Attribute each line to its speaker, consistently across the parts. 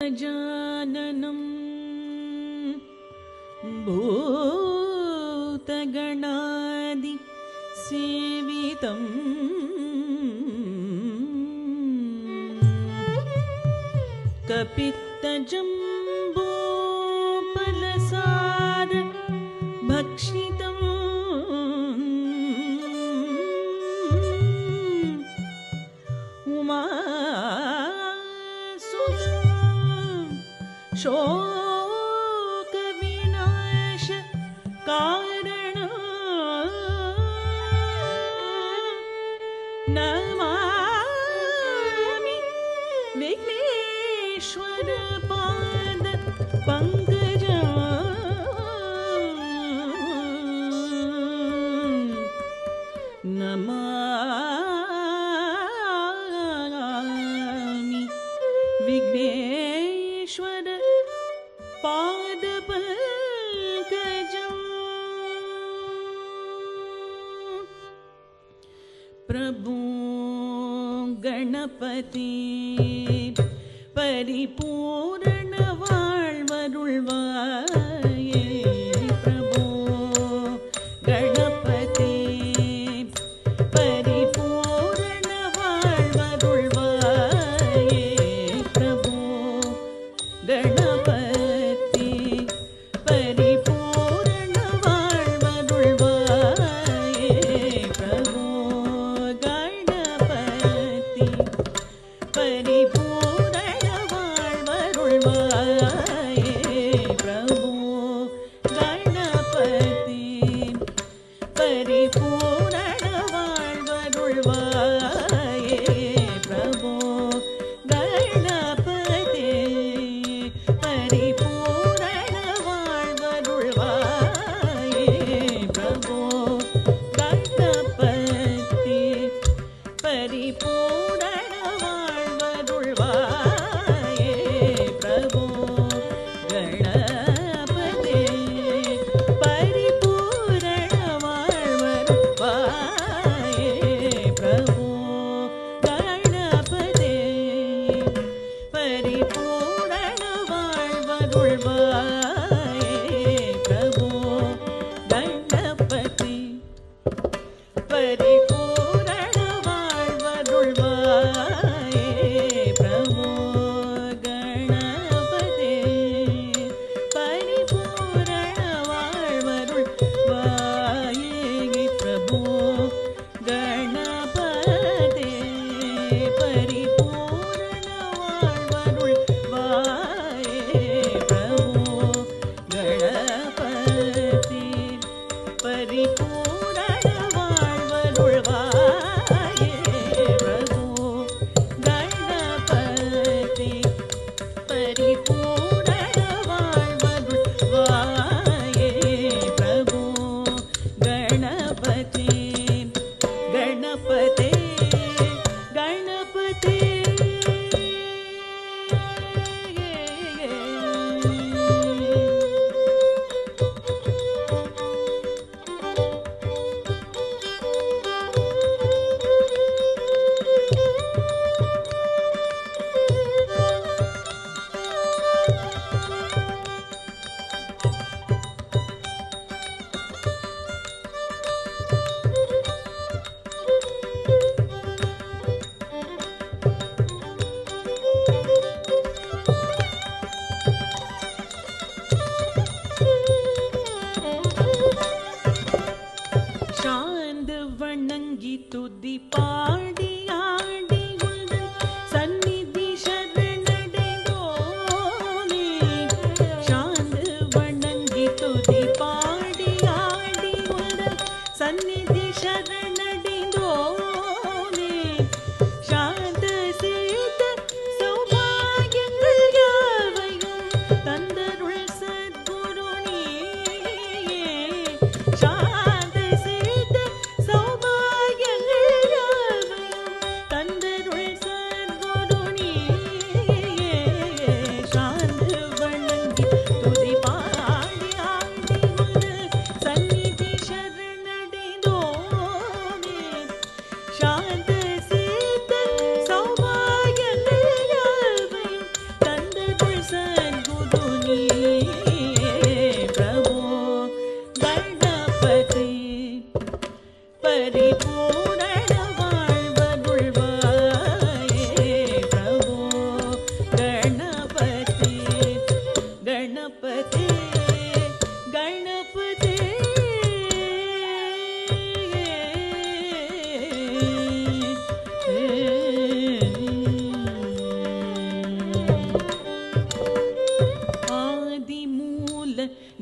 Speaker 1: गजाननं भूतगणादि सेवितं कपित्तजम्बूफलसार भक्षितं उमासुतं शोकविनाश कारण नमामि विघ्नेश्वर पाद पंकजं नमामि विघ्नेश्वर पाद पंकजं। प्रभु गणपति परिपूर्ण வாழ்வருள்வாயே प्रभु गणपति परिपूर्ण வாழ்வருள்வாயே प्रभु गणपति परिपूर्ण வாழ்வருள்வாயே प्रभु गणपति परिपूर्ण வாழ்வருள்வாயே प्रभु गणपति परिपूर्ण வாழ்வருள்வாये प्रभु गणपति परिपूर्ण வாழ்வருள்வாये प्रभु गणपति परिपूर्ण வாழ்வருள்வாये प्रभु गणपति परिपूर्ण வாழ்வருள்வாये प्रभु गणपति परिपूर्ण வாழ்வருள்வாये प्रभु गणपति परिपूर्ण வாழ்வருள்வாये प्रभु गणपति परिपूर्ण வாழ்வருள்वाये प्रभु गणपति परिपूर्ण வாழ்வருள்वाये प्रभु गणपति परिपूर्ण வாழ்வருள்வாये प्रभु गणपति परिपूर्ण வாழ்வருள்வாये प्रभु गणपति गणपति गणपति शांद वणंगी तुदी पाडी आडी उल्दन सन्निधि शरणடைந்தோனே शांद वणंगी तुदी पाडी आडी उल्दन सन्निधि शरणடைந்தோனே शांत सीत सौभाग्यங்கள் யாவையும் தந்தருள் சத்குரு நீயே शांत सीत सौभाग्यங்கள்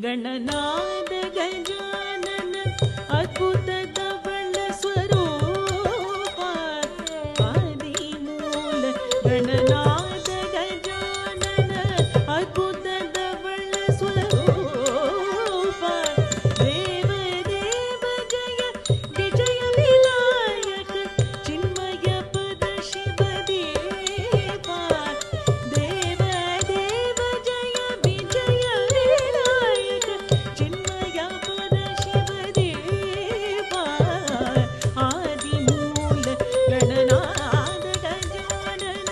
Speaker 1: ಗಣನಾದ ಗಜಾನನ ಅದ್ಭುತದ ಬಳ್ಳ ಸ್ವರೂಪ ಆದಿಮೂಲ ಗಣನಾದ ಗಜಾನನ ಅದ್ಭುತದ ಬಳ್ಳ ಸ್ವರೂಪ ದೇವ ದೇವ ಜಯ ವಿಜಯ ವಿನಾಯಕ ಚಿನ್ಮಯ ಪದ ಶಿವ ದೇವ ದೇವ ದೇವ ಜಯ ವಿಜಯ ವಿನಾಯಕ ಚಿನ್ಮಯ ಪದ ಶಿವ ದೇವ ಆದಿಮೂಲ ಗಣನಾದ ಗಜಾನನ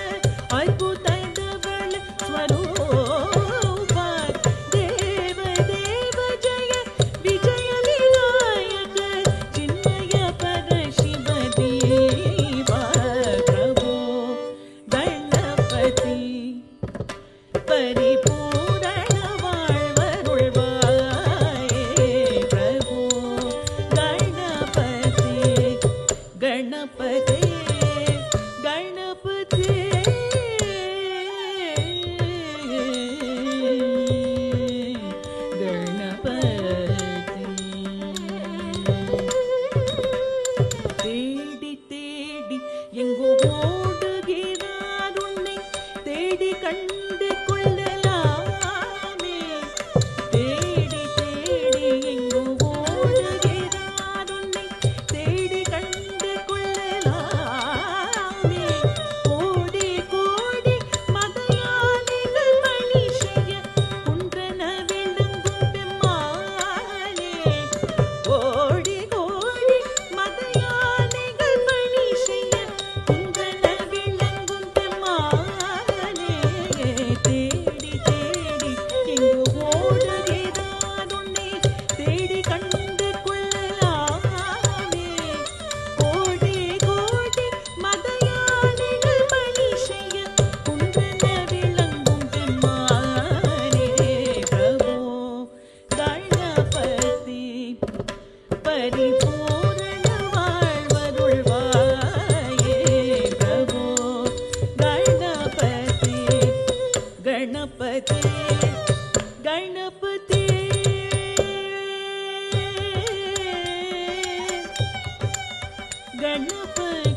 Speaker 1: ಅದ್ಭುತದ ಬಳ ಸ್ವರೂಪ ದೇವ ದೇವ ಜಯ ವಿಜಯ ವಿನಾಯಕ ಚಿನ್ಮಯ ಪದ ಶಿವ ದೇವ ಪ್ರಭು ಗಣಪತಿ ಪರಿಪೂರ್ಣ வாழ்வருள்வாயே பிரபு ಗಣಪತಿ ಗಣಪತಿ ಗಣಪತಿ தேடி தேடி எங்கோ ஓடுகிறார் உன்னை தேடி கண்டு கொள்ளலாமே தேடி தேடி எங்கோ ஓடுகிறார் உன்னை தேடி கண்டு கொள்ளலாமே கோடி கோடி மதயாளிகள் பணி செய்ய குன்றன விளங்கும் பெம்மானே கோடி கோடி மதயாளிகள் பணி செய்ய குன்றன விளங்கும் பெம்மானே தேடி தேடி எங்கோ ஓடுகிறார் உன்னை தேடி கண்டு கொள்ளலாமே கோடி கோடி மதயாளிகள் பணி செய்ய குன்றன விளங்கும் பெம்மானே பிரபு கணபதி பரிபூரண வாழ்வருள்வாயே பிரபு கணபதி கணபதி கணபதி கணபதி